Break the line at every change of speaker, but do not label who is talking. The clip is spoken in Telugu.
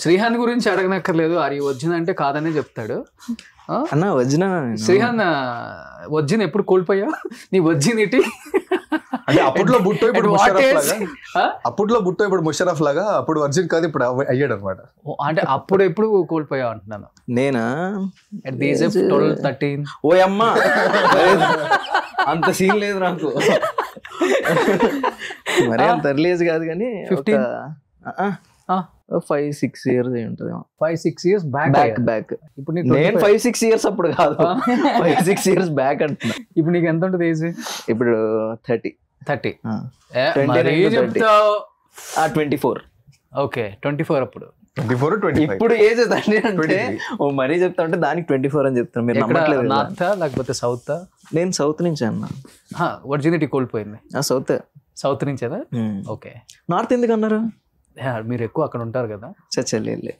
శ్రీహాన్ గురించి అడగనక్కర్లేదు, అది ఒరిజిన్ అంటే కాదనే చెప్తాడు.
అన్న వచ్చిన
శ్రీహాన్ ఒరిజిన్ ఎప్పుడు కోల్పోయా నీ ఒరిజినిటీ?
అంటే అప్పట్లో బుట్టో ఇప్పుడు ముషరఫ్ లాగా, అప్పట్లో బుట్టో ఇప్పుడు ముషరఫ్ లాగా, అప్పుడు వర్జిన్ కాదు ఇప్పుడు అయ్యాడు అనమాట.
అంటే అప్పుడు ఎప్పుడు కోల్పోయావు అంటున్నాను.
నేనా
at the age of 12, 13.
ఓ అమ్మా అంత సీన్ లేదు నాకు, మరి అంత ఎర్లీజ్ కాదు కానీ
15?
5-6 years అయి ఉంటుంది.
5-6 years బ్యాక్. ఇప్పుడు నీకు
నేను 5-6 years అప్పుడు కాదు, 5-6 years బ్యాక్ అంటున్నా.
ఇప్పుడు నీకు ఎంత ఉంటుంది ఏజ్?
ఇప్పుడు 30. 24.
ఓకే, 24 అప్పుడు.
24, 25.
ఇప్పుడు ఏజ్ తండ్రి అంటే ఓ మరీ చెప్తా ఉంటే దానికి 24 అని చెప్తాను. మీరు నమ్మట్లేదు.
నార్త్ లేకపోతే సౌత్?
నేను సౌత్ నుంచి అన్నా.
ఒరిజినిటీ కోల్పోయింది. సౌత్ నుంచేదా? ఓకే.
నార్త్ ఎందుకు అన్నారు?
మీరు ఎక్కువ అక్కడ ఉంటారు కదా.
చచ్చలేదు.